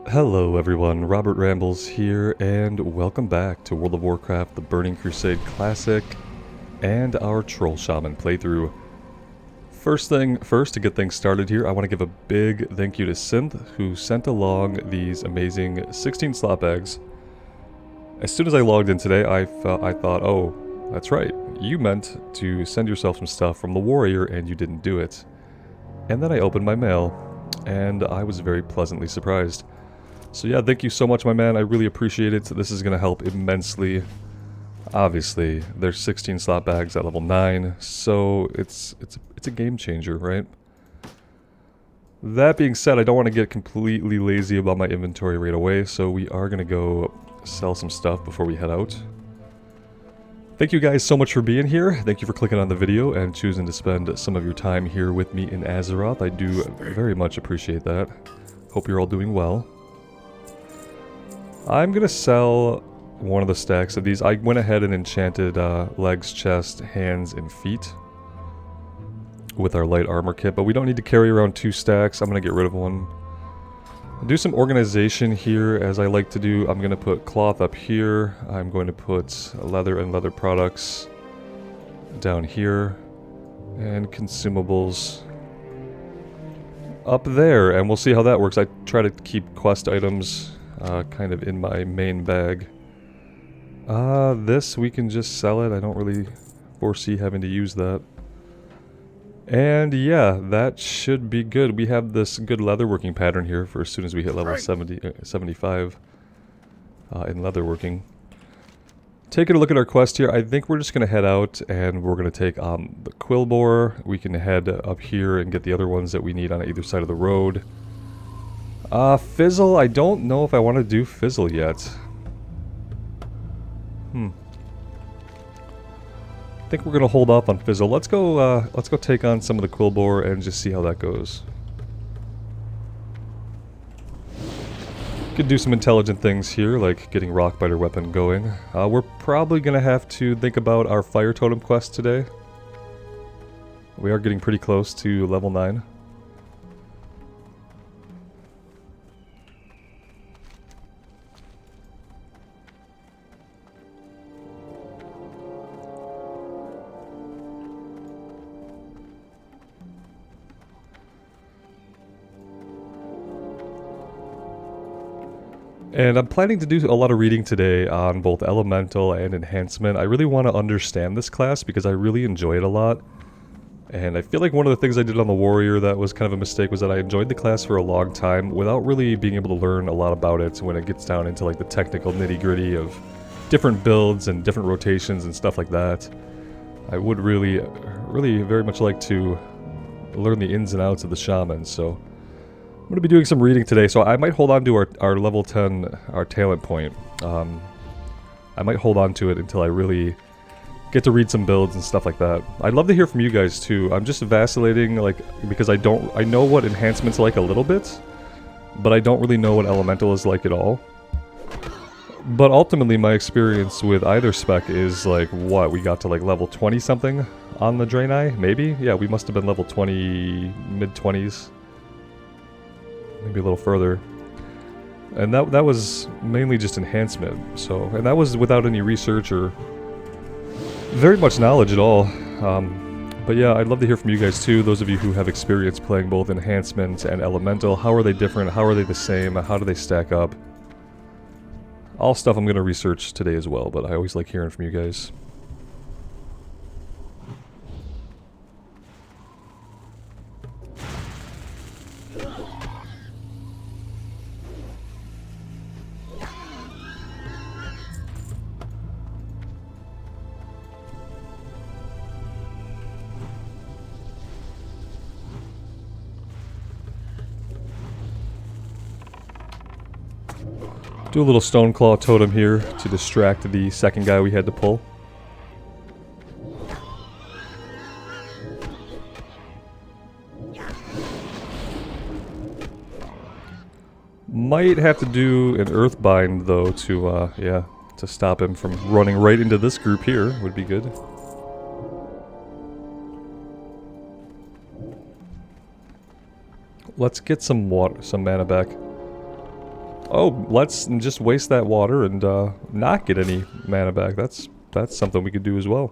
Hello everyone, Robert Rambles here, and welcome back to World of Warcraft, the Burning Crusade Classic, and our Troll Shaman playthrough. First thing first, to get things started here, I want to give a big thank you to Synth, who sent along these amazing 16 slot bags. As soon as I logged in today, I thought, oh, that's right, you meant to send yourself some stuff from the Warrior and you didn't do it. And then I opened my mail, and I was very pleasantly surprised. So yeah, thank you so much, my man. I really appreciate it. This is going to help immensely. Obviously, there's 16 slot bags at level 9, so it's a game changer, right? That being said, I don't want to get completely lazy about my inventory right away, so we are going to go sell some stuff before we head out. Thank you guys so much for being here. Thank you for clicking on the video and choosing to spend some of your time here with me in Azeroth. I do very much appreciate that. Hope you're all doing well. I'm gonna sell one of the stacks of these. I went ahead and enchanted legs, chest, hands, and feet with our light armor kit, but we don't need to carry around 2 stacks. I'm gonna get rid of one. I'll do some organization here, as I like to do. I'm gonna put cloth up here. I'm going to put leather and leather products down here, and consumables up there, and we'll see how that works. I try to keep quest items kind of in my main bag. This, we can just sell it. I don't really foresee having to use that. And yeah, that should be good. We have this good leatherworking pattern here for as soon as we hit level 75 in leatherworking. Taking a look at our quest here, I think we're just going to head out and we're going to take on the quill boar. We can head up here and get the other ones that we need on either side of the road. Fizzle, I don't know if I want to do Fizzle yet. I think we're gonna hold off on Fizzle. Let's go take on some of the quill boar and just see how that goes. Could do some intelligent things here, like getting Rockbiter weapon going. We're probably gonna have to think about our fire totem quest today. We are getting pretty close to level 9. And I'm planning to do a lot of reading today on both Elemental and Enhancement. I really want to understand this class because I really enjoy it a lot. And I feel like one of the things I did on the Warrior that was kind of a mistake was that I enjoyed the class for a long time without really being able to learn a lot about it when it gets down into like the technical nitty-gritty of different builds and different rotations and stuff like that. I would really very much like to learn the ins and outs of the Shaman, so I'm going to be doing some reading today, so I might hold on to our level 10, our talent point. I might hold on to it until I really get to read some builds and stuff like that. I'd love to hear from you guys too. I'm just vacillating, like, because I know what enhancement's like a little bit, but I don't really know what elemental is like at all. But ultimately, my experience with either spec is like, what, we got to like level 20 something on the Draenei, maybe? Yeah, we must have been level 20, mid-20s. Maybe a little further. And that was mainly just enhancement, so, and that was without any research or very much knowledge at all. But yeah, I'd love to hear from you guys too, those of you who have experience playing both enhancement and elemental. How are they different? How are they the same? How do they stack up? All stuff I'm going to research today as well, but I always like hearing from you guys. Do a little Stoneclaw totem here to distract the second guy we had to pull. Might have to do an Earthbind though to, yeah, to stop him from running right into this group here would be good. Let's get some water, some mana back. Oh, let's just waste that water and not get any mana back. That's something we could do as well.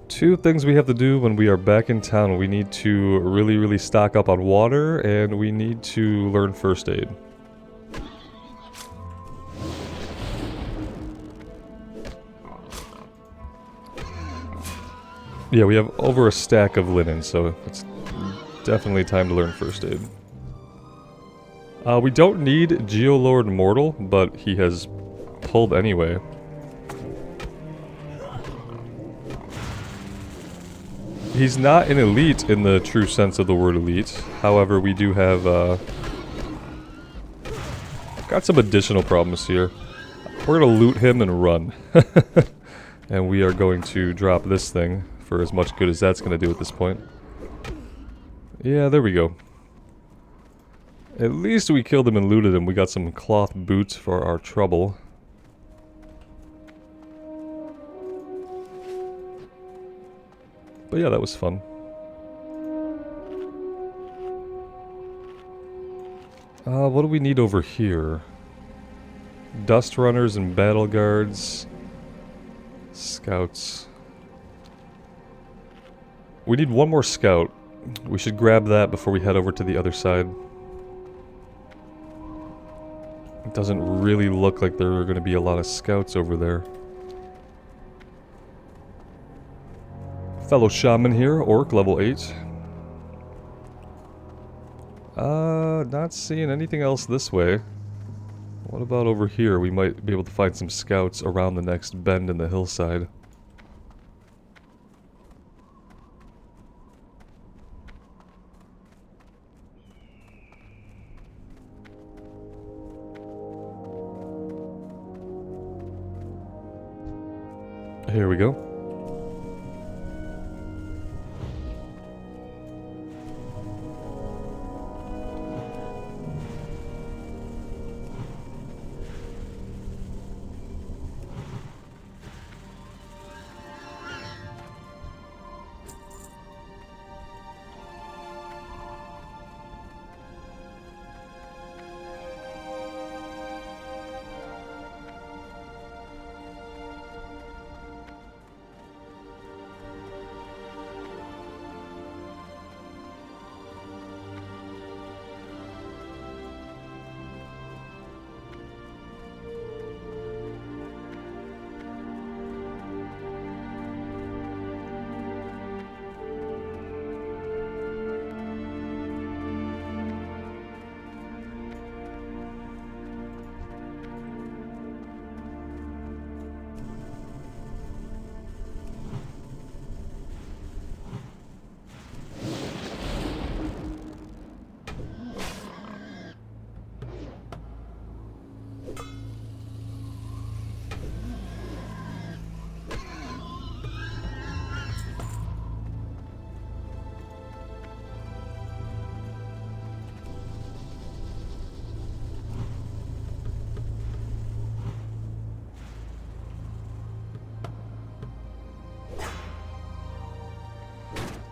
Two things we have to do when we are back in town. We need to really stock up on water, and we need to learn first aid. Yeah, we have over a stack of linen, so it's definitely time to learn first aid. We don't need Geolord Mortal, but he has pulled anyway. He's not an elite in the true sense of the word elite. However, we do have got some additional problems here. We're gonna loot him and run. And we are going to drop this thing for as much good as that's gonna do at this point. Yeah, there we go. At least we killed him and looted him. We got some cloth boots for our trouble. But yeah, that was fun. What do we need over here? Dust runners and battle guards. Scouts. We need one more scout. We should grab that before we head over to the other side. It doesn't really look like there are going to be a lot of scouts over there. Fellow shaman here, orc level 8. Not seeing anything else this way. What about over here? We might be able to find some scouts around the next bend in the hillside. Here we go.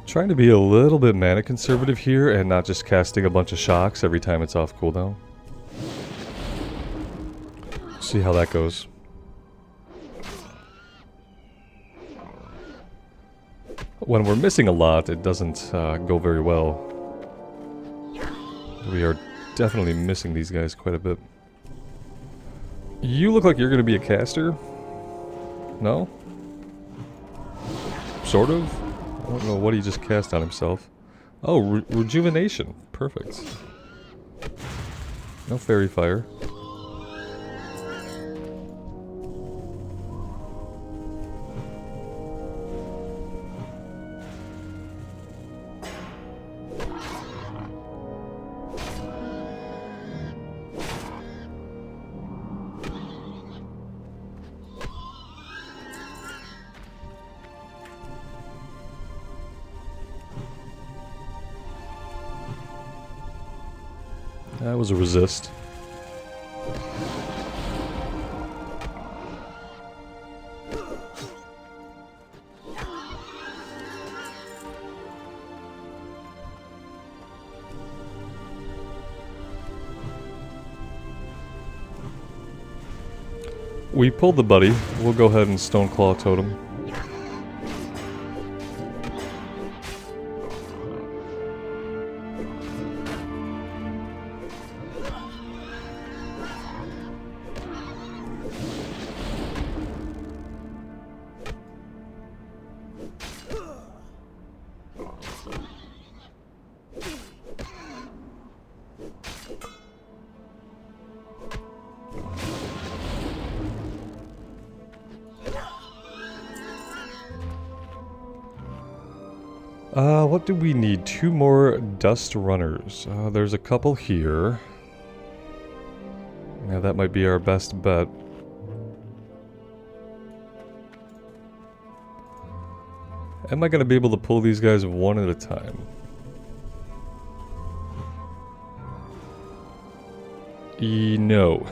Trying to be a little bit mana conservative here and not just casting a bunch of shocks every time it's off cooldown. See how that goes. When we're missing a lot, it doesn't go very well. We are definitely missing these guys quite a bit. You look like you're going to be a caster? No? Sort of? I don't know what he just cast on himself. Oh, rejuvenation. Perfect. No fairy fire. That was a resist. We pulled the buddy. We'll go ahead and Stoneclaw Totem. What do we need? 2 more Dust Runners. There's a couple here. Yeah, that might be our best bet. Am I going to be able to pull these guys one at a time? No.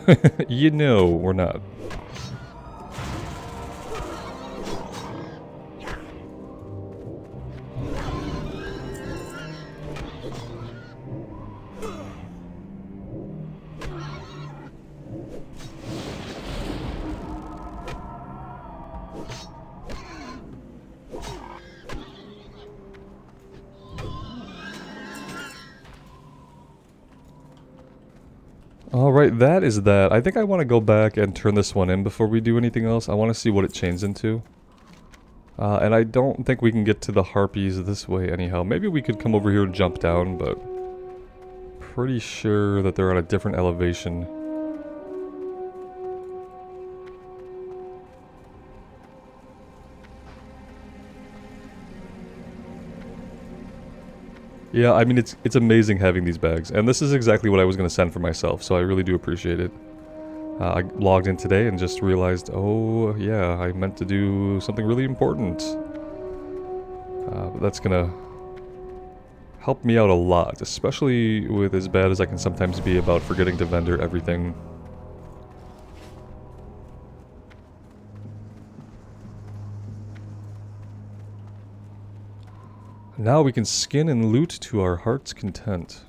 You know we're not. Alright, that is that. I think I want to go back and turn this one in before we do anything else. I want to see what it changed into. And I don't think we can get to the Harpies this way anyhow. Maybe we could come over here and jump down, but pretty sure that they're at a different elevation. Yeah, I mean, it's amazing having these bags. And this is exactly what I was going to send for myself, so I really do appreciate it. I logged in today and just realized, oh, yeah, I meant to do something really important. But that's going to help me out a lot, especially with as bad as I can sometimes be about forgetting to vendor everything. Now we can skin and loot to our heart's content.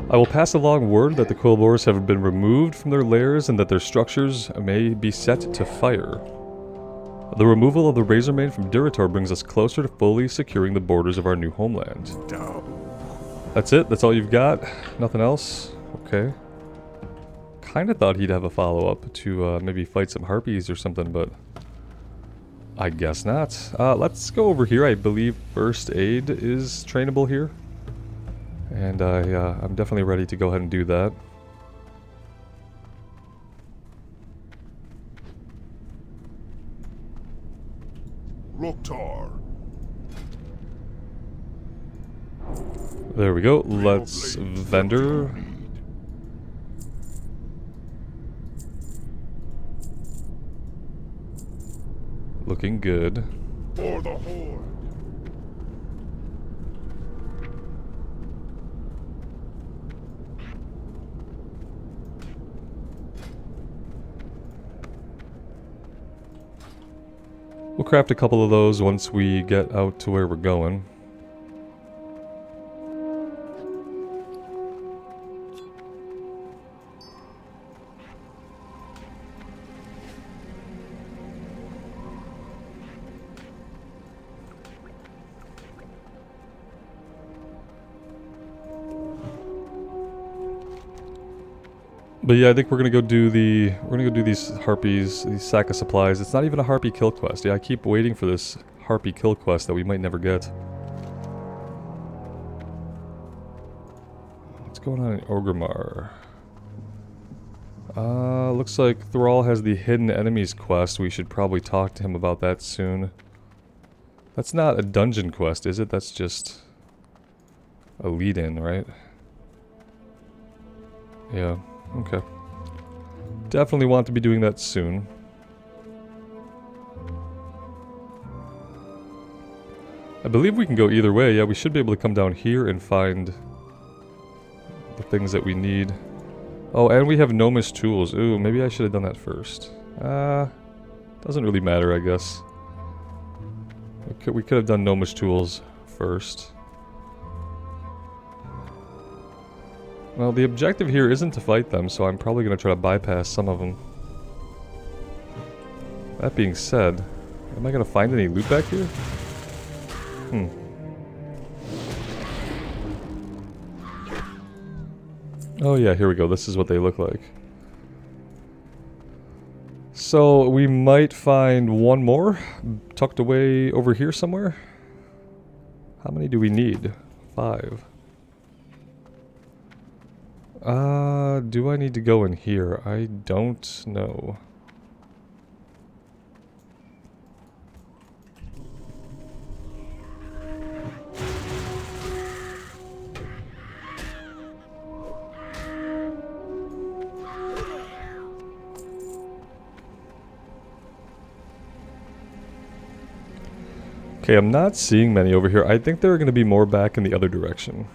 I will pass along word that the Quillboars have been removed from their lairs and that their structures may be set to fire. The removal of the Razormane from Durator brings us closer to fully securing the borders of our new homeland. That's it? That's all you've got? Nothing else? Okay. Kinda thought he'd have a follow-up to maybe fight some Harpies or something, but I guess not. Let's go over here. I believe First Aid is trainable here. And I'm definitely ready to go ahead and do that. Loktar. There we go. Let's vendor. Looking good. For the Horde. We'll craft a couple of those once we get out to where we're going. But yeah, I think we're gonna go do these Harpies, these sack of supplies. It's not even a Harpy kill quest. Yeah, I keep waiting for this Harpy kill quest that we might never get. Let's going on in Orgrimmar? Looks like Thrall has the Hidden Enemies quest. We should probably talk to him about that soon. That's not a dungeon quest, is it? That's just a lead-in, right? Yeah, okay. Definitely want to be doing that soon. I believe we can go either way. Yeah, we should be able to come down here and find the things that we need. Oh, and we have gnomish tools. Ooh, maybe I should have done that first. Doesn't really matter, I guess. We could have done gnomish tools first. Well, the objective here isn't to fight them, so I'm probably going to try to bypass some of them. That being said, am I going to find any loot back here? Oh yeah, here we go. This is what they look like. So, we might find one more tucked away over here somewhere. How many do we need? 5. Do I need to go in here? I don't know. Okay, I'm not seeing many over here. I think there are going to be more back in the other direction.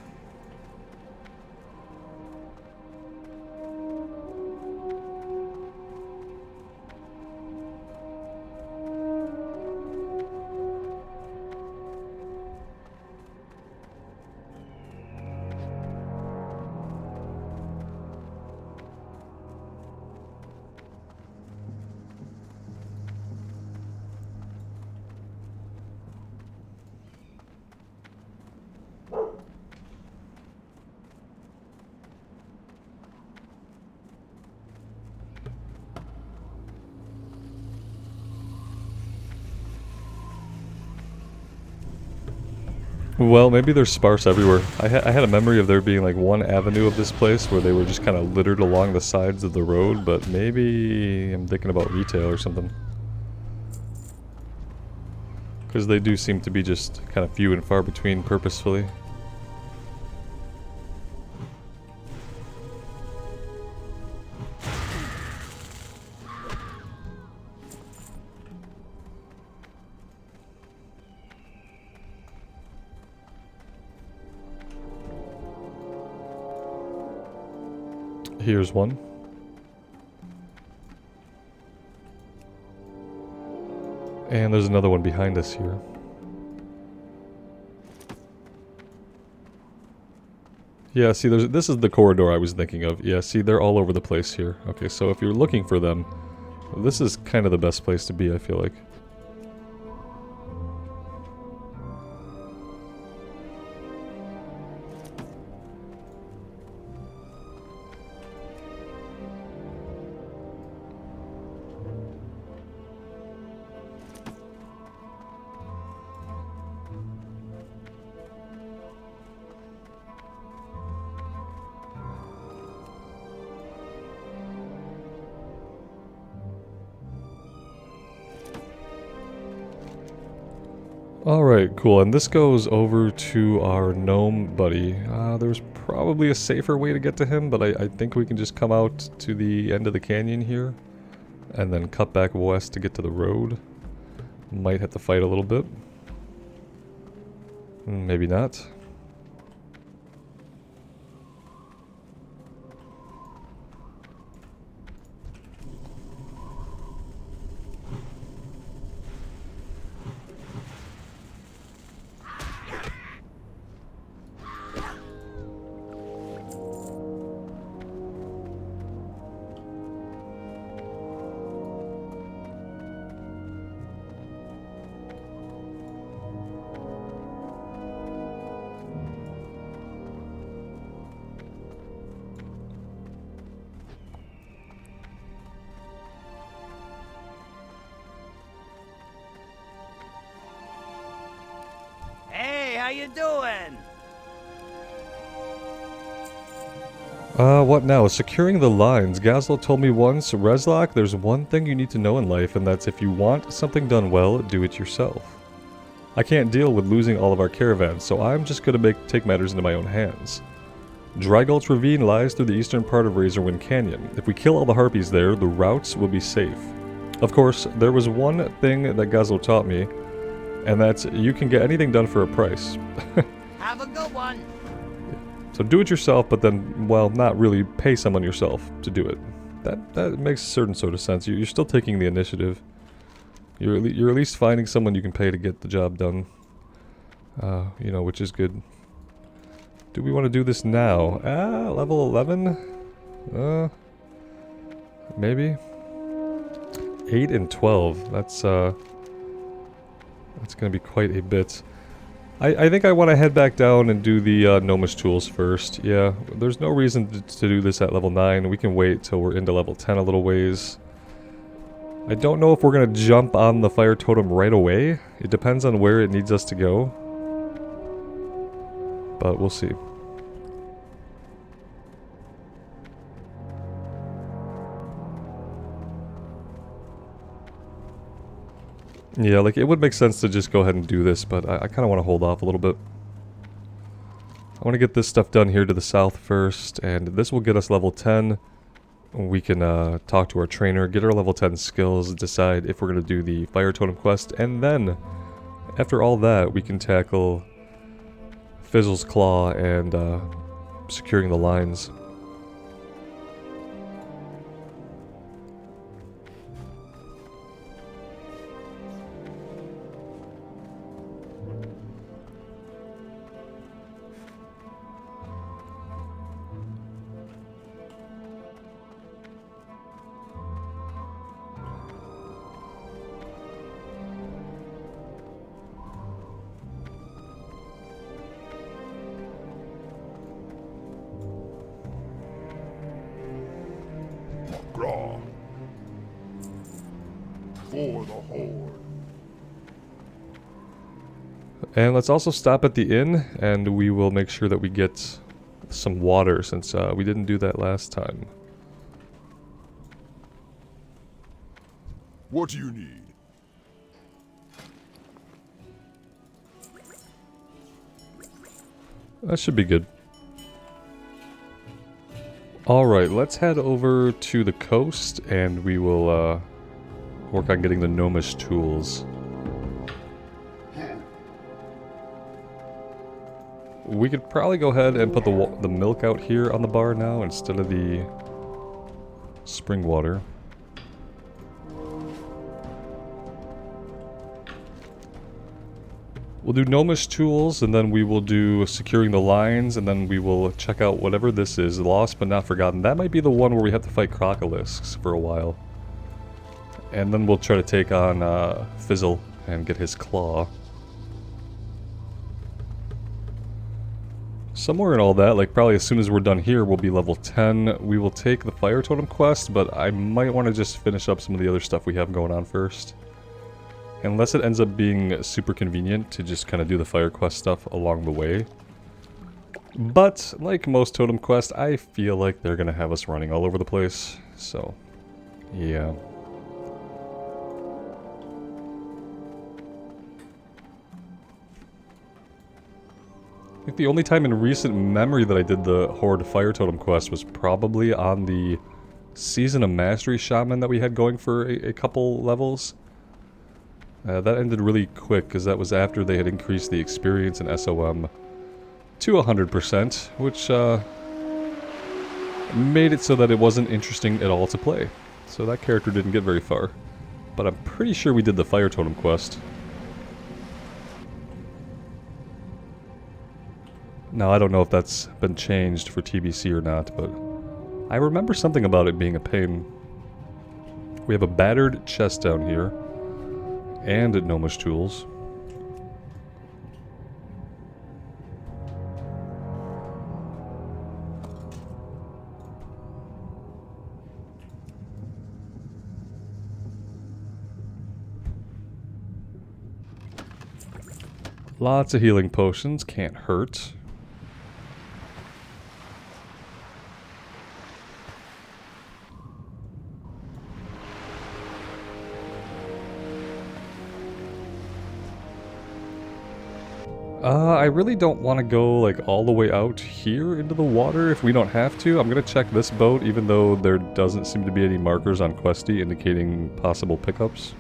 Well, maybe they're sparse everywhere. I had a memory of there being like one avenue of this place where they were just kind of littered along the sides of the road, but maybe I'm thinking about retail or something. Because they do seem to be just kind of few and far between purposefully. Here's one. And there's another one behind us here. Yeah, see, this is the corridor I was thinking of. Yeah, see, they're all over the place here. Okay, so if you're looking for them, this is kind of the best place to be, I feel like. Alright, cool, and this goes over to our gnome buddy. There's probably a safer way to get to him, but I think we can just come out to the end of the canyon here, and then cut back west to get to the road. Might have to fight a little bit. Maybe not. How you doing? What now? Securing the lines. Gazlo told me once, Rezlok, there's one thing you need to know in life, and that's if you want something done well, do it yourself. I can't deal with losing all of our caravans, so I'm just gonna take matters into my own hands. Dry Gulch Ravine lies through the eastern part of Razorwind Canyon. If we kill all the Harpies there, the routes will be safe. Of course, there was one thing that Gazlo taught me, and that's you can get anything done for a price. Have a good one! So do it yourself, but then, well, not really pay someone yourself to do it. That makes a certain sort of sense. You're still taking the initiative. You're at least finding someone you can pay to get the job done. You know, which is good. Do we want to do this now? Level 11? Maybe? 8 and 12. That's gonna be quite a bit. I think I want to head back down and do the Gnomish tools first. Yeah, there's no reason to do this at level 9. We can wait till we're into level 10 a little ways. I don't know if we're going to jump on the fire totem right away. It depends on where it needs us to go. But we'll see. Yeah, like, it would make sense to just go ahead and do this, but I kind of want to hold off a little bit. I want to get this stuff done here to the south first, and this will get us level 10. We can talk to our trainer, get our level 10 skills, decide if we're going to do the Fire Totem quest, and then, after all that, we can tackle Fizzle's Claw and securing the lines. For the Horde. And let's also stop at the inn, and we will make sure that we get some water, since we didn't do that last time. What do you need? That should be good. Alright, let's head over to the coast, and we will work on getting the Gnomish tools. We could probably go ahead and put the milk out here on the bar now instead of the spring water. We'll do Gnomish tools, and then we will do securing the lines, and then we will check out whatever this is. Lost but not forgotten. That might be the one where we have to fight Crocolisks for a while. And then we'll try to take on Fizzle and get his claw. Somewhere in all that, like probably as soon as we're done here, we'll be level 10. We will take the Fire Totem quest, but I might want to just finish up some of the other stuff we have going on first. Unless it ends up being super convenient to just kind of do the Fire Quest stuff along the way. But, like most Totem quests, I feel like they're going to have us running all over the place. So, yeah. I think the only time in recent memory that I did the Horde Fire Totem quest was probably on the Season of Mastery Shaman that we had going for a couple levels. That ended really quick because that was after they had increased the experience in SOM to 100%, which made it so that it wasn't interesting at all to play. So that character didn't get very far. But I'm pretty sure we did the Fire Totem quest. Now, I don't know if that's been changed for TBC or not, but I remember something about it being a pain. We have a battered chest down here, and Gnomish tools. Lots of healing potions, can't hurt. I really don't want to go like all the way out here into the water if we don't have to. I'm gonna check this boat even though there doesn't seem to be any markers on Questie indicating possible pickups.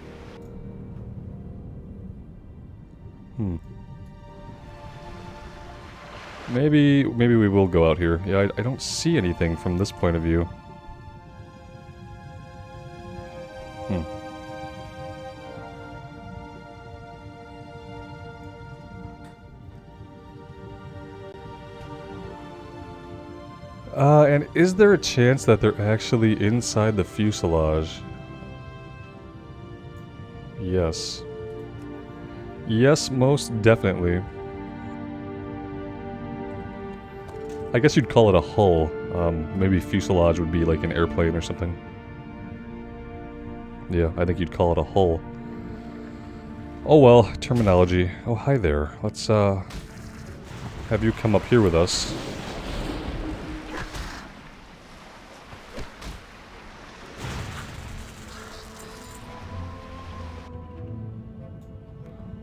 Maybe we will go out here. Yeah, I don't see anything from this point of view. And is there a chance that they're actually inside the fuselage? Yes. Yes, most definitely. I guess you'd call it a hull. Maybe fuselage would be like an airplane or something. Yeah, I think you'd call it a hull. Oh well, terminology. Oh, hi there. Let's, have you come up here with us.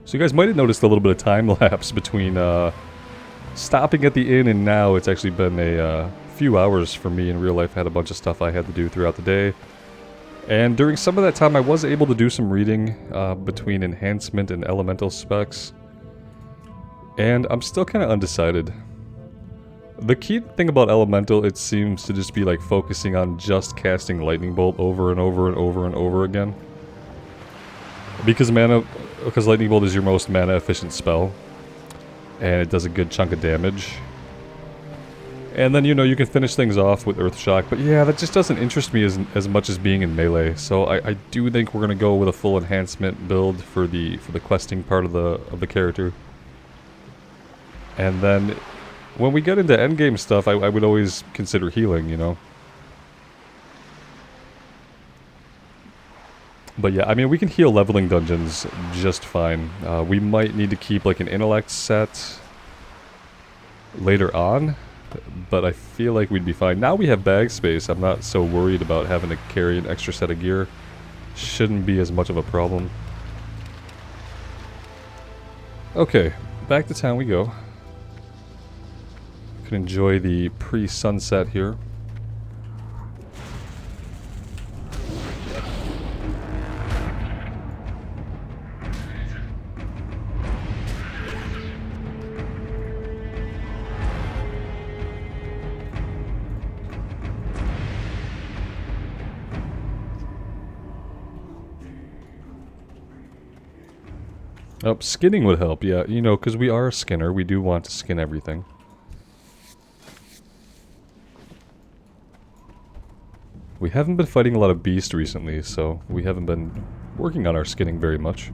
So you guys might have noticed a little bit of time lapse between, stopping at the inn and now. It's actually been a few hours for me in real life. I had a bunch of stuff I had to do throughout the day. And during some of that time I was able to do some reading between enhancement and elemental specs. And I'm still kind of undecided. The key thing about elemental, it seems to just be like focusing on just casting lightning bolt over and over and over and over again. Because lightning bolt is your most mana efficient spell. And it does a good chunk of damage. And then, you know, you can finish things off with Earthshock. But yeah, that just doesn't interest me as much as being in melee. So I do think we're gonna go with a full enhancement build for the questing part of the character. And then when we get into endgame stuff, I would always consider healing, you know. But yeah, I mean, we can heal leveling dungeons just fine. We might need to keep like an intellect set later on, but I feel like we'd be fine. Now we have bag space. I'm not so worried about having to carry an extra set of gear. Shouldn't be as much of a problem. Okay, back to town we go. Can enjoy the pre-sunset here. Oh, skinning would help, yeah. You know, because we are a skinner, we do want to skin everything. We haven't been fighting a lot of beasts recently, so we haven't been working on our skinning very much.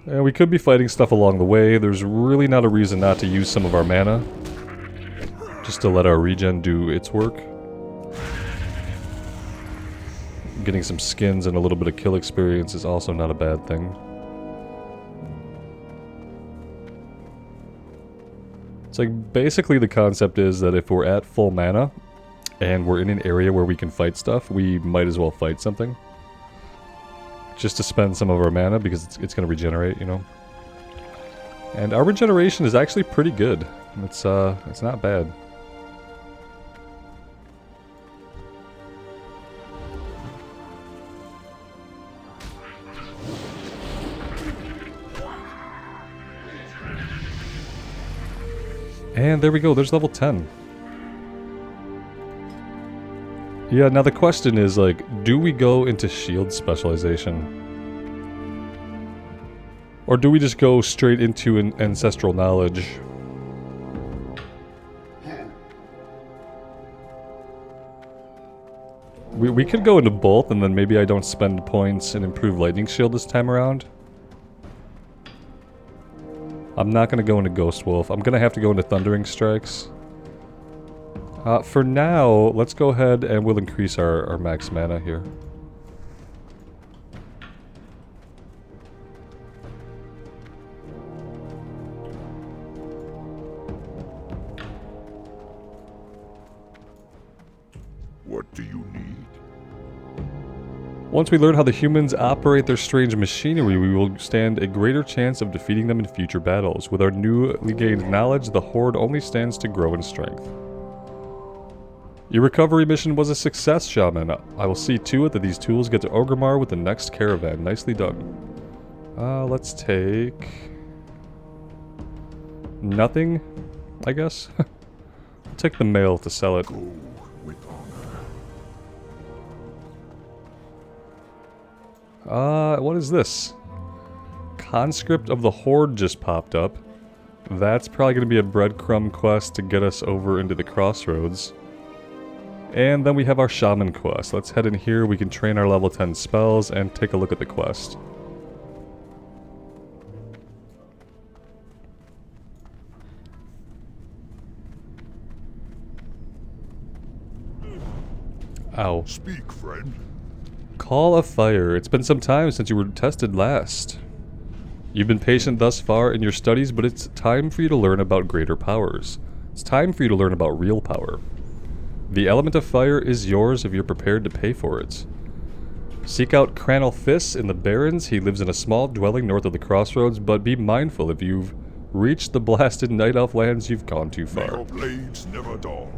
And we could be fighting stuff along the way. There's really not a reason not to use some of our mana. Just to let our regen do its work. Getting some skins and a little bit of kill experience is also not a bad thing. It's like, basically the concept is that if we're at full mana, and we're in an area where we can fight stuff, we might as well fight something. Just to spend some of our mana, because it's going to regenerate, you know. And our regeneration is actually pretty good. It's not bad. And there we go, there's level 10. Yeah, now the question is, like, do we go into shield specialization? Or do we just go straight into an ancestral knowledge? We could go into both, and then maybe I don't spend points and improve lightning shield this time around. I'm not going to go into Ghost Wolf. I'm going to have to go into Thundering Strikes. For now, let's go ahead and we'll increase our max mana here. What do you need? Once we learn how the humans operate their strange machinery, we will stand a greater chance of defeating them in future battles. With our newly gained knowledge, the Horde only stands to grow in strength. Your recovery mission was a success, Shaman. I will see to it that these tools get to Orgrimmar with the next caravan. Nicely done. Let's take... nothing, I guess? I'll take the mail to sell it. Go with honor. What is this? Conscript of the Horde just popped up. That's probably going to be a breadcrumb quest to get us over into the crossroads. And then we have our Shaman quest. Let's head in here, we can train our level 10 spells and take a look at the quest. Ow. Speak, friend. Call of Fire. It's been some time since you were tested last. You've been patient thus far in your studies, but it's time for you to learn about greater powers. It's time for you to learn about real power. The element of fire is yours if you're prepared to pay for it. Seek out Cranel Fiss in the Barrens. He lives in a small dwelling north of the crossroads, but be mindful if you've reached the blasted Night Elf lands, you've gone too May far. our blades never dull.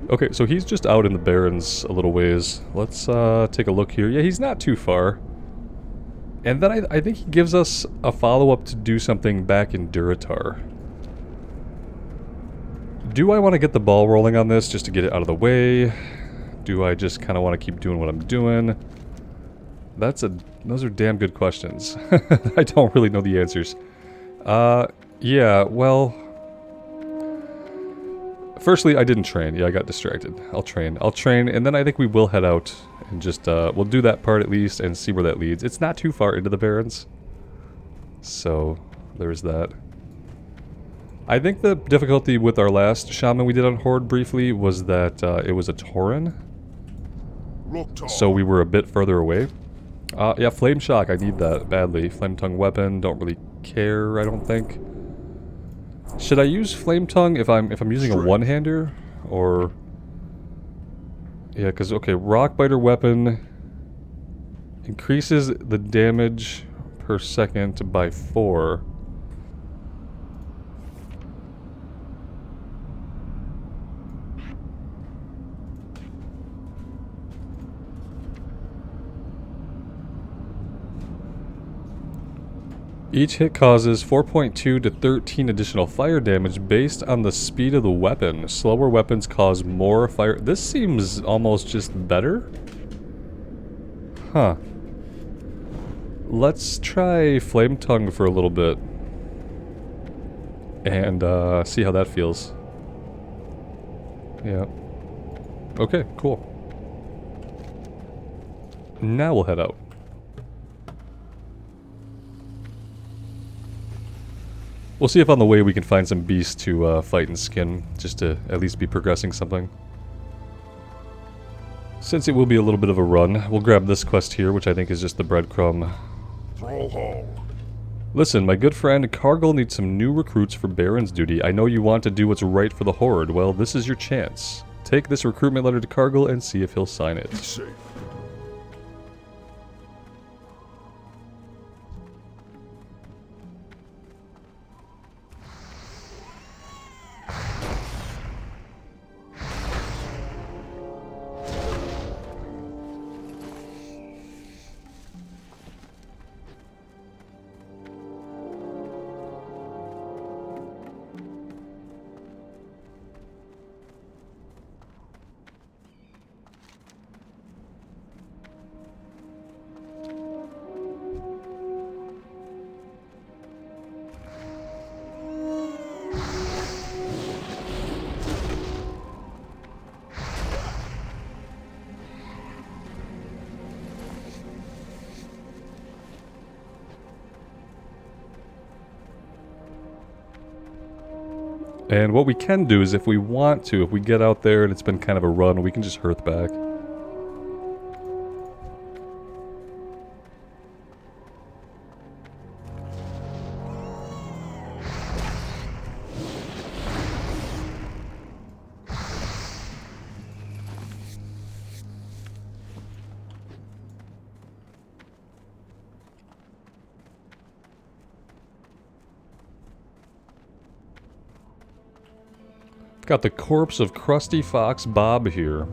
Okay, so he's just out in the Barrens a little ways. Let's take a look here. Yeah, he's not too far. And then I think he gives us a follow-up to do something back in Durotar. Do I want to get the ball rolling on this just to get it out of the way? Do I just kind of want to keep doing what I'm doing? Those are damn good questions. I don't really know the answers. Yeah, well... Firstly, I didn't train. Yeah, I got distracted. I'll train, and then I think we will head out and just, we'll do that part at least and see where that leads. It's not too far into the Barrens. So, there's that. I think the difficulty with our last Shaman we did on Horde briefly was that it was a Tauren. So we were a bit further away. Yeah, Flame Shock, I need that badly. Flame Tongue weapon, don't really care, I don't think. Should I use Flame Tongue if I'm using a one-hander? Or... yeah, because, okay, Rock Biter weapon increases the damage per second by 4. Each hit causes 4.2 to 13 additional fire damage based on the speed of the weapon. Slower weapons cause more fire. This seems almost just better. Huh. Let's try Flame Tongue for a little bit. And see how that feels. Yeah. Okay, cool. Now we'll head out. We'll see if on the way we can find some beasts to fight and skin, just to at least be progressing something. Since it will be a little bit of a run, we'll grab this quest here, which I think is just the breadcrumb. Thrall Hall. Listen, my good friend, Cargill needs some new recruits for Baron's duty. I know you want to do what's right for the Horde. Well, this is your chance. Take this recruitment letter to Cargill and see if he'll sign it. Be safe. And what we can do is if we want to, if we get out there and it's been kind of a run, we can just hearth back. Got the corpse of Crusty Fox Bob here.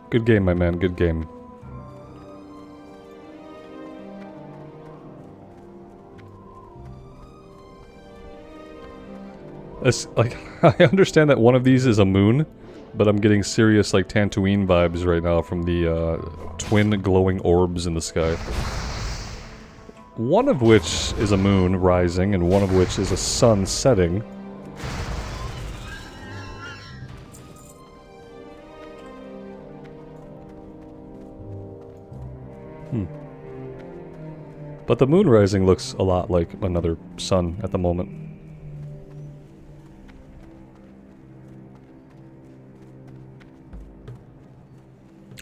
Good game, my man, good game. It's, like, I understand that one of these is a moon, but I'm getting serious, like, Tatooine vibes right now from the twin glowing orbs in the sky. One of which is a moon rising, and one of which is a sun setting. But the moon rising looks a lot like another sun at the moment.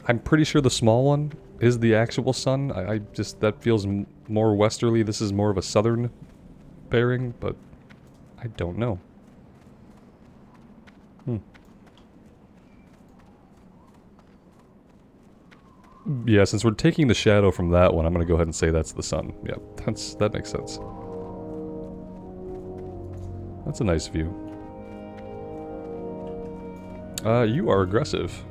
I'm pretty sure the small one is the actual sun. I just, that feels more westerly. This is more of a southern bearing, but I don't know. Yeah, since we're taking the shadow from that one, I'm gonna go ahead and say that's the sun. Yeah, that makes sense. That's a nice view. You are aggressive.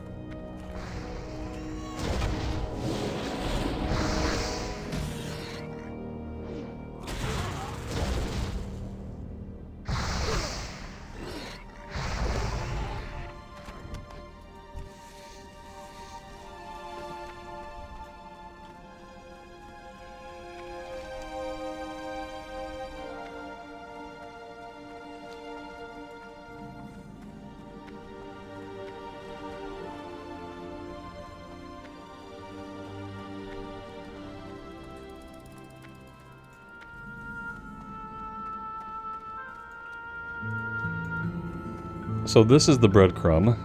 So this is the breadcrumb.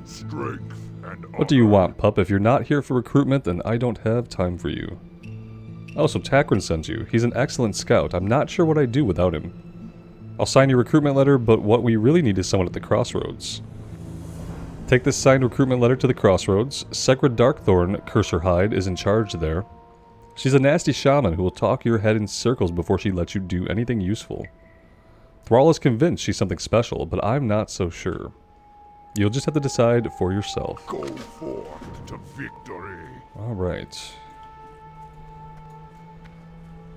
Strength and What do you want, pup? If you're not here for recruitment, then I don't have time for you. Oh, so Takrin sent you. He's an excellent scout. I'm not sure what I'd do without him. I'll sign your recruitment letter, but what we really need is someone at the crossroads. Take this signed recruitment letter to the crossroads. Secret Darkthorn, Cursor Hide, is in charge there. She's a nasty shaman who will talk your head in circles before she lets you do anything useful. Thrall is convinced she's something special, but I'm not so sure. You'll just have to decide for yourself. go forth to victory. Alright.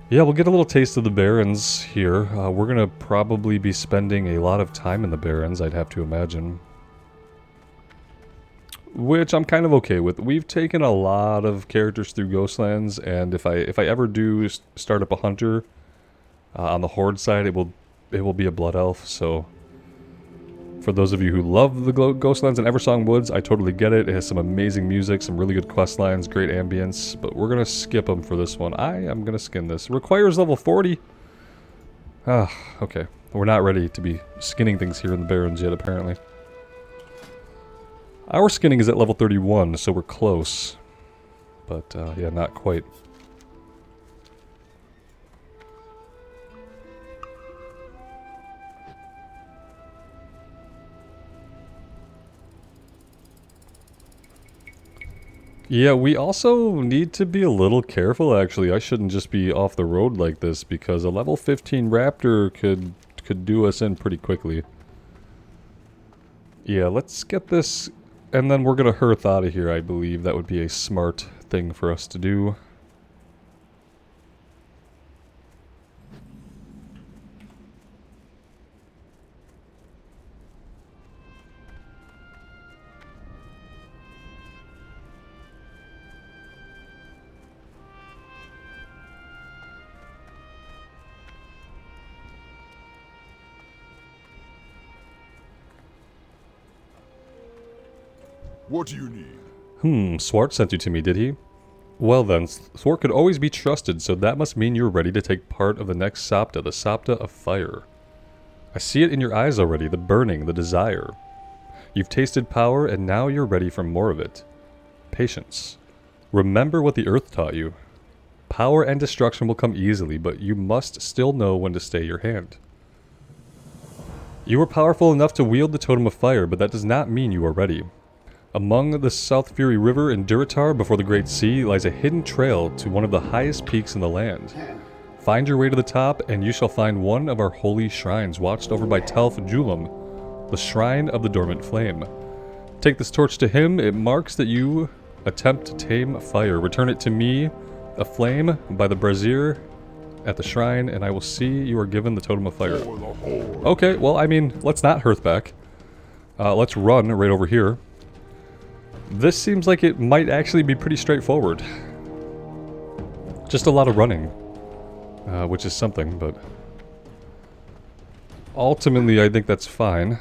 Yeah, we'll get a little taste of the Barrens here. We're gonna probably be spending a lot of time in the Barrens, I'd have to imagine. Which I'm kind of okay with. We've taken a lot of characters through Ghostlands, and if I ever do start up a hunter on the Horde side, it will be a Blood Elf, so for those of you who love the Ghostlands and Eversong Woods, I totally get it. It has some amazing music, some really good quest lines, great ambience, but we're gonna skip them for this one. I am gonna skin this. It requires level 40. Ah, okay. We're not ready to be skinning things here in the Barrens yet, apparently. Our skinning is at level 31, so we're close. But, yeah, not quite. Yeah, we also need to be a little careful, actually. I shouldn't just be off the road like this, because a level 15 raptor could do us in pretty quickly. Yeah, let's get this, and then we're gonna hearth out of here, I believe. That would be a smart thing for us to do. What do you need? Swart sent you to me, did he? Well then, Swart could always be trusted, so that must mean you're ready to take part of the next Sapta, the Sapta of Fire. I see it in your eyes already, the burning, the desire. You've tasted power, and now you're ready for more of it. Patience. Remember what the Earth taught you. Power and destruction will come easily, but you must still know when to stay your hand. You are powerful enough to wield the Totem of Fire, but that does not mean you are ready. Among the South Fury River and Durotar before the Great Sea lies a hidden trail to one of the highest peaks in the land. Find your way to the top, and you shall find one of our holy shrines, watched over by Telf Julim, the Shrine of the Dormant Flame. Take this torch to him. It marks that you attempt to tame fire. Return it to me, a flame, by the brazier at the shrine, and I will see you are given the Totem of Fire. Okay, well, I mean, let's not Hearthback. Let's run right over here. This seems like it might actually be pretty straightforward. Just a lot of running, which is something, but ultimately I think that's fine.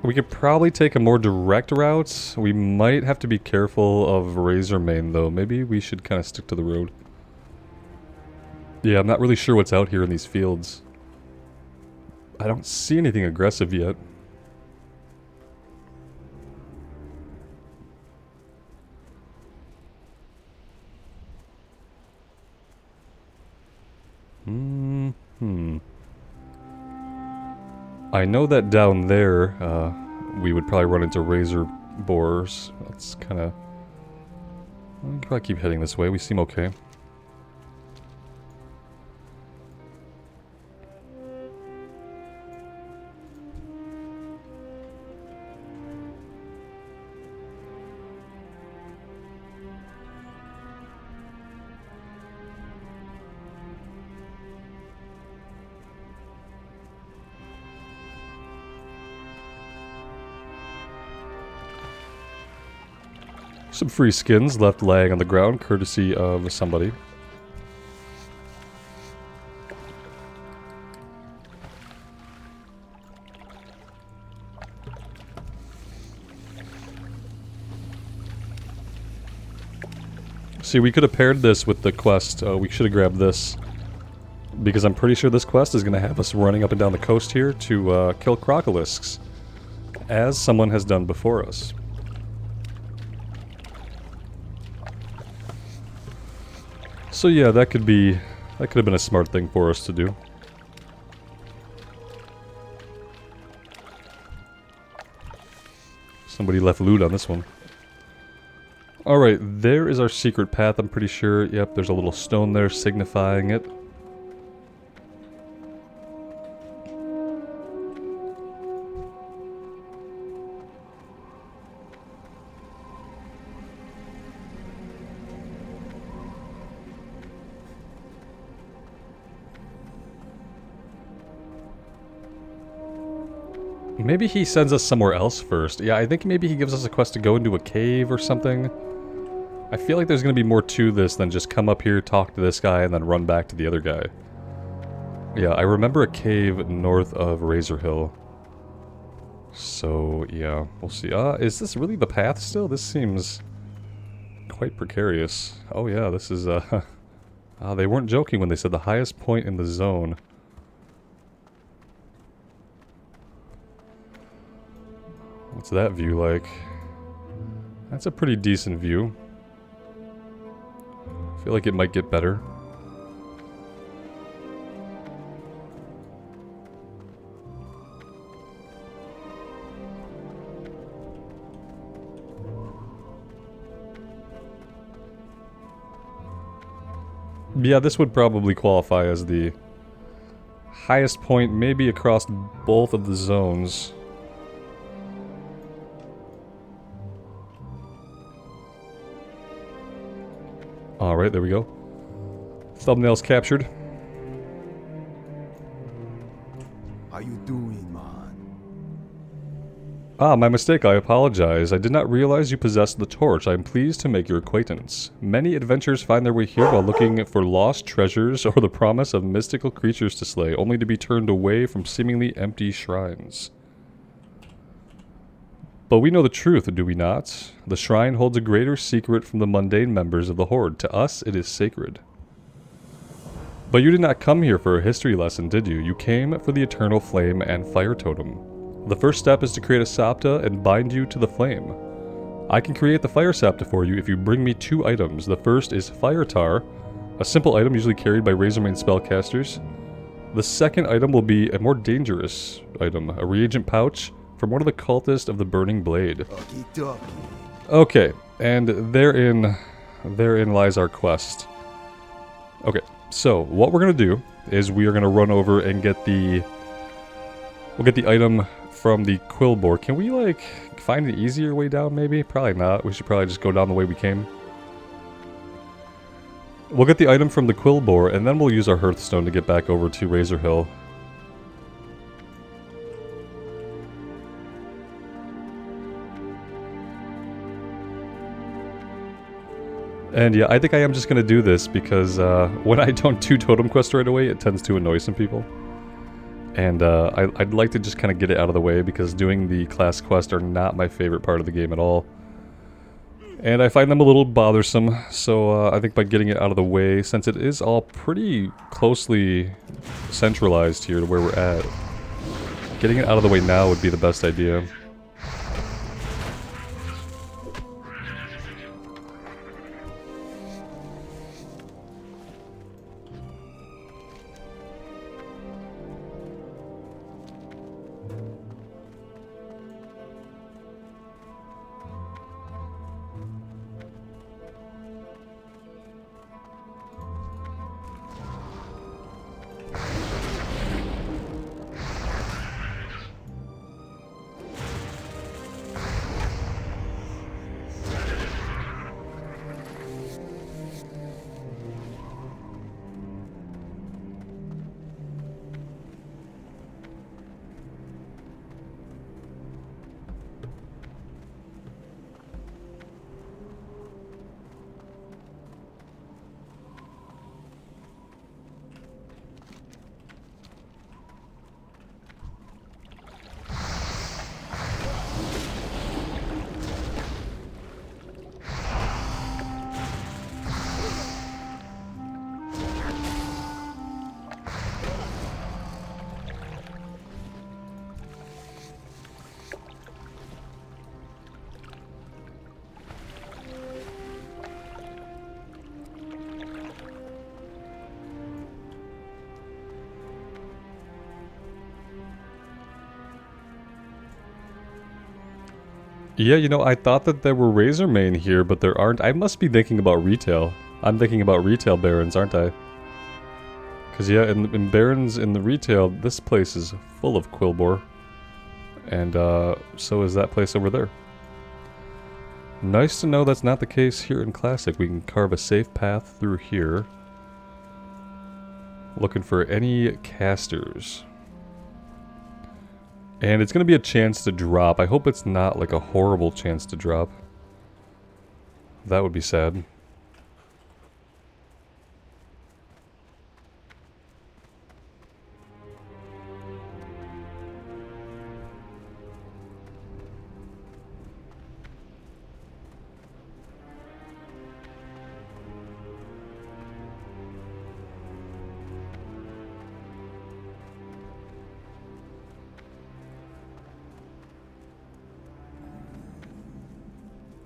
We could probably take a more direct route. We might have to be careful of Razormane, though. Maybe we should kind of stick to the road. Yeah, I'm not really sure what's out here in these fields. I don't see anything aggressive yet. I know that down there, we would probably run into razor borers. That's kind of... We can probably keep heading this way. We seem okay. Some free skins left laying on the ground, courtesy of somebody. See, we could have paired this with the quest. We should have grabbed this. Because I'm pretty sure this quest is going to have us running up and down the coast here to kill crocolisks. As someone has done before us. So yeah, that could have been a smart thing for us to do. Somebody left loot on this one. Alright, there is our secret path, I'm pretty sure. Yep, there's a little stone there signifying it. Maybe he sends us somewhere else first. Yeah, I think maybe he gives us a quest to go into a cave or something. I feel like there's going to be more to this than just come up here, talk to this guy, and then run back to the other guy. Yeah, I remember a cave north of Razor Hill. So, yeah, we'll see. Is this really the path still? This seems quite precarious. Oh yeah, this is, they weren't joking when they said the highest point in the zone. What's that view like? That's a pretty decent view. I feel like it might get better. Yeah, this would probably qualify as the highest point, maybe across both of the zones. Alright, there we go. Thumbnails captured. How you doing, man? Ah, my mistake, I apologize. I did not realize you possessed the torch. I am pleased to make your acquaintance. Many adventurers find their way here while looking for lost treasures or the promise of mystical creatures to slay, only to be turned away from seemingly empty shrines. But we know the truth, do we not? The shrine holds a greater secret from the mundane members of the Horde. To us, it is sacred. But you did not come here for a history lesson, did you? You came for the Eternal Flame and Fire Totem. The first step is to create a Sapta and bind you to the flame. I can create the Fire Sapta for you if you bring me 2 items. The first is Fire Tar, a simple item usually carried by Razormane spellcasters. The second item will be a more dangerous item, a reagent pouch from one of the cultists of the Burning Blade. Okay, and therein lies our quest. Okay, so what we're gonna do is we are gonna run over and get the item from the Quillbore. Can we like find an easier way down maybe? Probably not. We should probably just go down the way we came. We'll get the item from the Quillbore, and then we'll use our Hearthstone to get back over to Razor Hill. And yeah, I think I am just going to do this because when I don't do Totem Quest right away, it tends to annoy some people. And I'd like to just kind of get it out of the way because doing the class quests are not my favorite part of the game at all. And I find them a little bothersome, so I think by getting it out of the way, since it is all pretty closely centralized here to where we're at, getting it out of the way now would be the best idea. Yeah, you know, I thought that there were Razormane here, but there aren't. I must be thinking about retail. I'm thinking about retail barons, aren't I? Because yeah, in barons in the retail, this place is full of Quillbore. And so is that place over there. Nice to know that's not the case here in Classic. We can carve a safe path through here. Looking for any casters. And it's going to be a chance to drop. I hope it's not like a horrible chance to drop. That would be sad.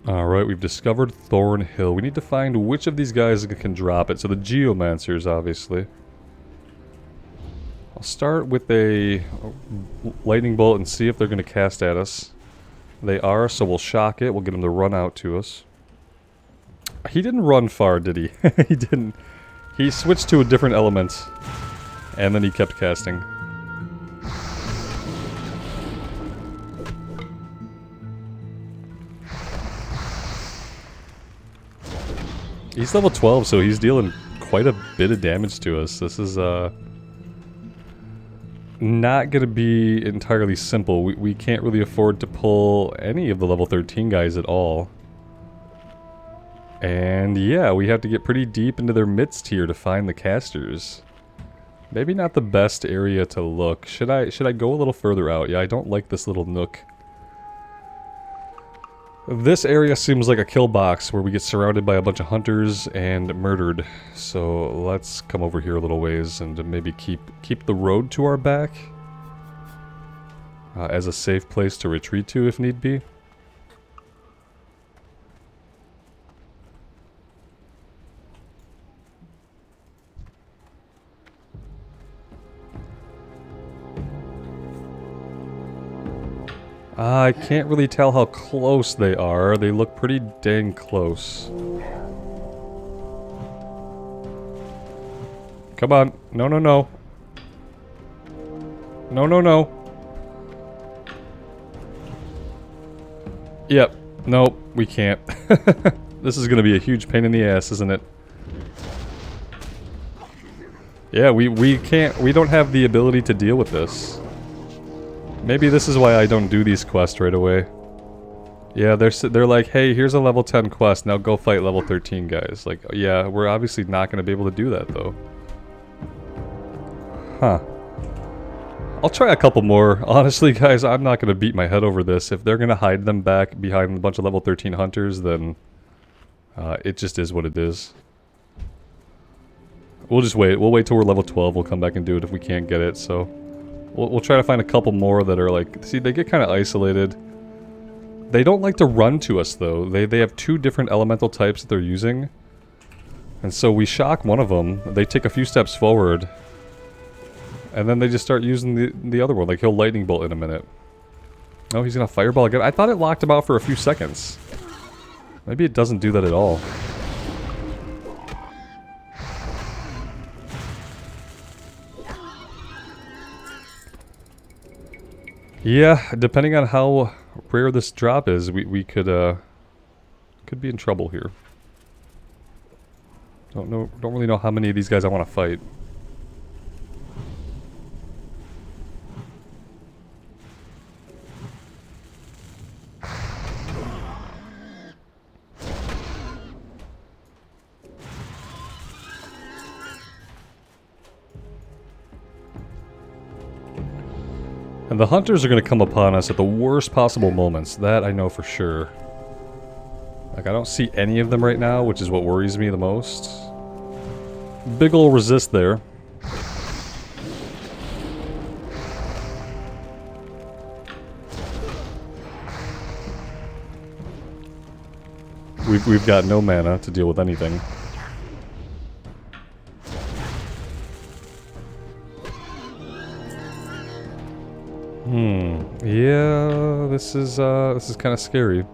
Alright, we've discovered Thornhill. We need to find which of these guys can drop it. So the Geomancers, obviously. I'll start with a lightning bolt and see if they're going to cast at us. They are, so we'll shock it. We'll get them to run out to us. He didn't run far, did he? He didn't. He switched to a different element. And then he kept casting. He's level 12, so he's dealing quite a bit of damage to us. This is not going to be entirely simple. We can't really afford to pull any of the level 13 guys at all. And yeah, we have to get pretty deep into their midst here to find the casters. Maybe not the best area to look. Should I go a little further out? Yeah, I don't like this little nook. This area seems like a kill box where we get surrounded by a bunch of hunters and murdered. So let's come over here a little ways and maybe keep the road to our back as a safe place to retreat to if need be. I can't really tell how close they are. They look pretty dang close. Come on. No, no, no. No, no, no. Yep. Nope, we can't. This is gonna be a huge pain in the ass, isn't it? Yeah, we can't, we don't have the ability to deal with this. Maybe this is why I don't do these quests right away. Yeah, they're like, hey, here's a level 10 quest, now go fight level 13 guys. Like, yeah, we're obviously not going to be able to do that, though. Huh. I'll try a couple more. Honestly, guys, I'm not going to beat my head over this. If they're going to hide them back behind a bunch of level 13 hunters, then it just is what it is. We'll just wait. We'll wait till we're level 12. We'll come back and do it if we can't get it, so... We'll try to find a couple more that are like... See, they get kind of isolated. They don't like to run to us, though. They have two different elemental types that they're using. And so we shock one of them. They take a few steps forward. And then they just start using the other one. Like, he'll lightning bolt in a minute. Oh, he's gonna fireball again. I thought it locked him out for a few seconds. Maybe it doesn't do that at all. Yeah, depending on how rare this drop is, we could be in trouble here. Don't really know how many of these guys I want to fight. And the hunters are going to come upon us at the worst possible moments. That I know for sure. Like, I don't see any of them right now, which is what worries me the most. Big ol' resist there. We've got no mana to deal with anything. Yeah, this is kind of scary.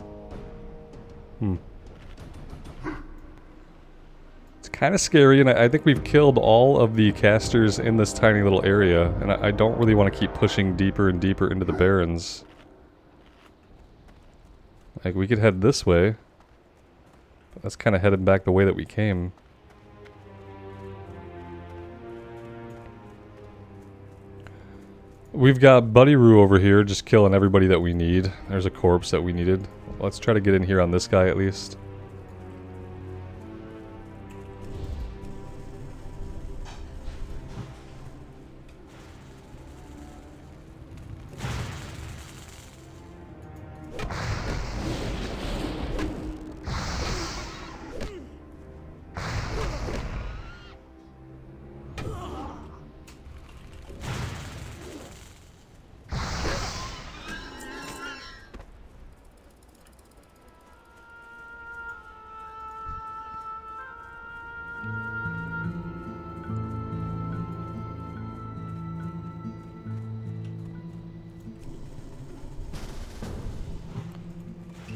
It's kind of scary, and I think we've killed all of the casters in this tiny little area, and I don't really want to keep pushing deeper and deeper into the barrens. Like, we could head this way. But that's kind of headed back the way that we came. We've got Buddy Roo over here just killing everybody that we need. There's a corpse that we needed. Let's try to get in here on this guy at least.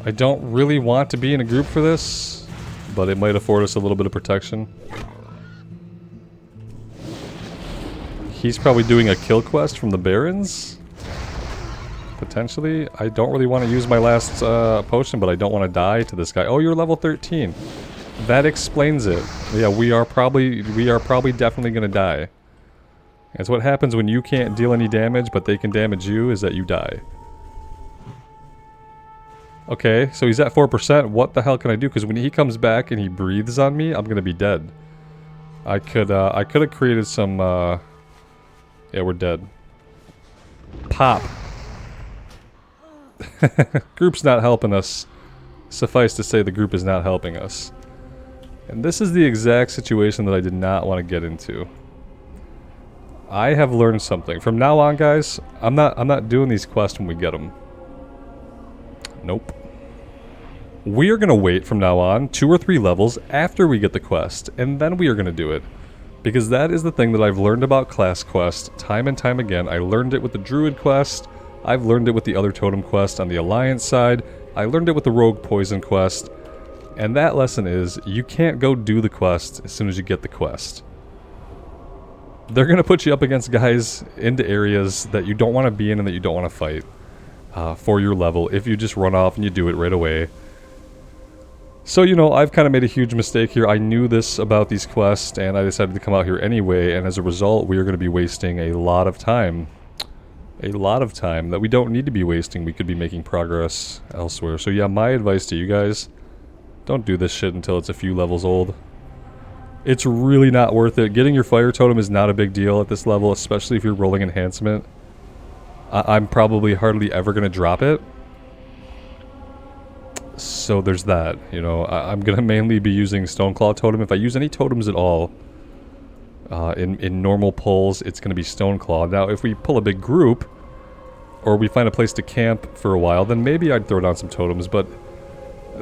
I don't really want to be in a group for this, but it might afford us a little bit of protection. He's probably doing a kill quest from the Barons? Potentially. I don't really want to use my last potion, but I don't want to die to this guy. Oh, you're level 13. That explains it. Yeah, we are probably definitely going to die. That's what happens when you can't deal any damage, but they can damage you, is that you die. Okay, so he's at 4%. What the hell can I do? Because when he comes back and he breathes on me, I'm gonna be dead. I could have created some, yeah, we're dead. Pop. Group's not helping us. Suffice to say, the group is not helping us. And this is the exact situation that I did not want to get into. I have learned something. From now on, guys, I'm not doing these quests when we get them. Nope. We are going to wait from now on 2 or 3 levels after we get the quest, and then we are going to do it. Because that is the thing that I've learned about class quest time and time again. I learned it with the Druid quest, I've learned it with the other Totem quest on the Alliance side, I learned it with the Rogue Poison quest, and that lesson is, you can't go do the quest as soon as you get the quest. They're going to put you up against guys into areas that you don't want to be in and that you don't want to fight for your level if you just run off and you do it right away. So, you know, I've kind of made a huge mistake here. I knew this about these quests and I decided to come out here anyway, and as a result we are going to be wasting a lot of time. A lot of time that we don't need to be wasting. We could be making progress elsewhere. So yeah, my advice to you guys, don't do this shit until it's a few levels old. It's really not worth it. Getting your fire totem is not a big deal at this level, especially if you're rolling enhancement. I'm probably hardly ever going to drop it. So there's that, you know. I'm going to mainly be using Stoneclaw Totem. If I use any totems at all in normal pulls, it's going to be Stoneclaw. Now, if we pull a big group, or we find a place to camp for a while, then maybe I'd throw down some totems, but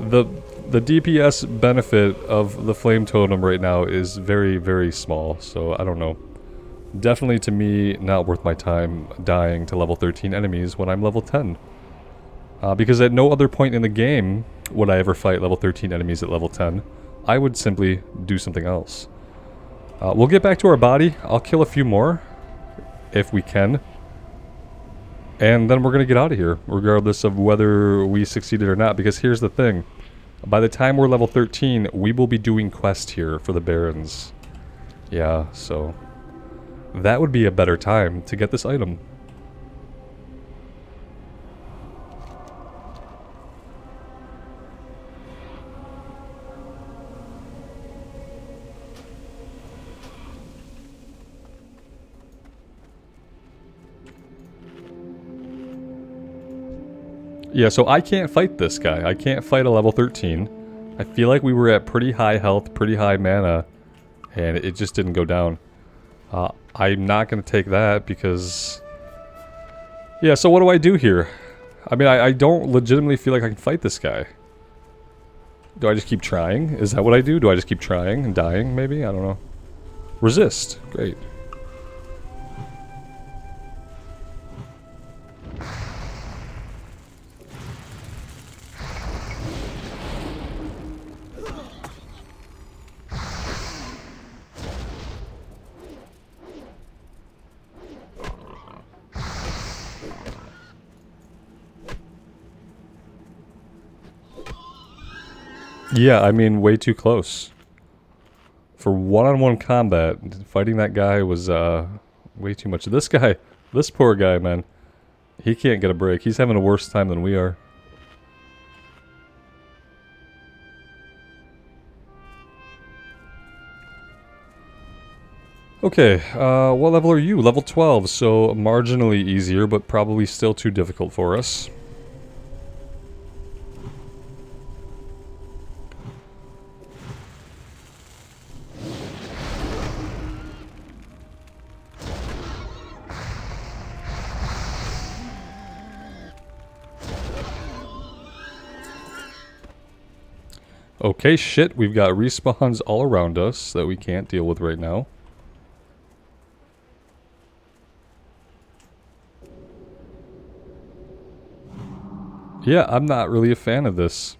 the DPS benefit of the Flame Totem right now is very, very small, so I don't know. Definitely, to me, not worth my time dying to level 13 enemies when I'm level 10. Because at no other point in the game would I ever fight level 13 enemies at level 10. I would simply do something else. We'll get back to our body. I'll kill a few more, if we can. And then we're going to get out of here, regardless of whether we succeeded or not. Because here's the thing. By the time we're level 13, we will be doing quest here for the Barons. Yeah, so that would be a better time to get this item. Yeah, so I can't fight this guy. I can't fight a level 13. I feel like we were at pretty high health, pretty high mana, and it just didn't go down. I'm not going to take that because... Yeah, so what do I do here? I mean, I don't legitimately feel like I can fight this guy. Do I just keep trying? Is that what I do? Do I just keep trying and dying, maybe? I don't know. Resist. Great. Yeah, I mean, way too close. For one-on-one combat, fighting that guy was way too much. This guy, this poor guy, man, he can't get a break. He's having a worse time than we are. Okay, what level are you? Level 12, so marginally easier, but probably still too difficult for us. Okay, shit, we've got respawns all around us that we can't deal with right now. Yeah, I'm not really a fan of this.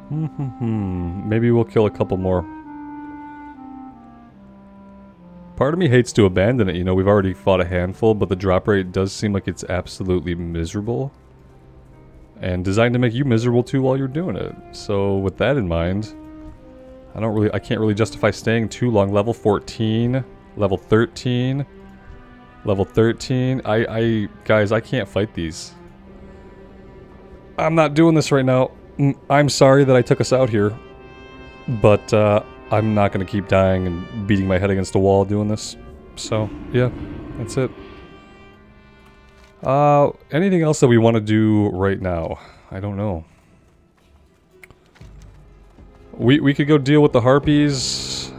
Maybe we'll kill a couple more. Part of me hates to abandon it, you know, we've already fought a handful, but the drop rate does seem like it's absolutely miserable. And designed to make you miserable too while you're doing it. So with that in mind, I can't really justify staying too long. Level 14, level 13, level 13. Guys, I can't fight these. I'm not doing this right now. I'm sorry that I took us out here, but I'm not going to keep dying and beating my head against a wall doing this. So yeah, that's it. Anything else that we want to do right now? I don't know. We could go deal with the Harpies.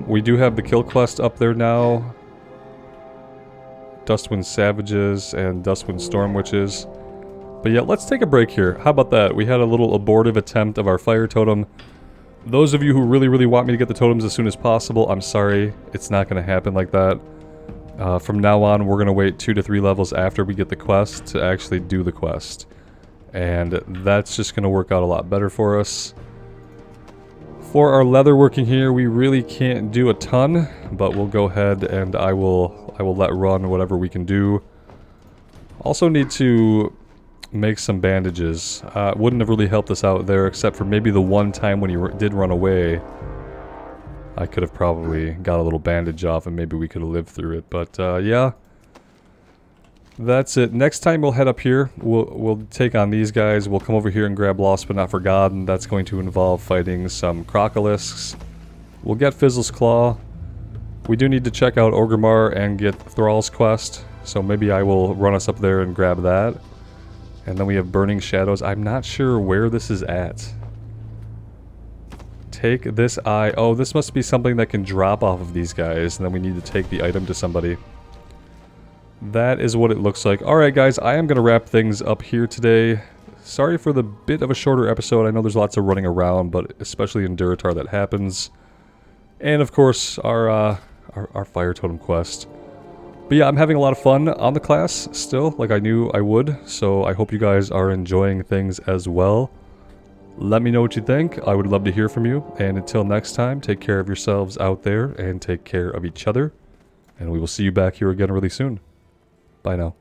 We do have the kill quest up there now. Dustwind Savages and Dustwind Storm Witches. But yeah, let's take a break here. How about that? We had a little abortive attempt of our fire totem. Those of you who really want me to get the totems as soon as possible, I'm sorry. It's not going to happen like that. From now on, we're going to wait 2 to 3 levels after we get the quest to actually do the quest. And that's just going to work out a lot better for us. For our leatherworking here, we really can't do a ton, but we'll go ahead and I will let run whatever we can do. Also need to make some bandages. Wouldn't have really helped us out there, except for maybe the one time when he did run away. I could have probably got a little bandage off and maybe we could have lived through it, but yeah. That's it. Next time we'll head up here. We'll take on these guys. We'll come over here and grab Lost But Not Forgotten. That's going to involve fighting some Crocolisks. We'll get Fizzle's Claw. We do need to check out Orgrimmar and get Thrall's Quest. So maybe I will run us up there and grab that. And then we have Burning Shadows. I'm not sure where this is at. Take this eye. Oh, this must be something that can drop off of these guys. And then we need to take the item to somebody. That is what it looks like. Alright guys, I am going to wrap things up here today. Sorry for the bit of a shorter episode. I know there's lots of running around, but especially in Durotar that happens. And of course, our Fire Totem quest. But yeah, I'm having a lot of fun on the class still, like I knew I would. So I hope you guys are enjoying things as well. Let me know what you think. I would love to hear from you. And until next time, take care of yourselves out there and take care of each other. And we will see you back here again really soon. Bye now.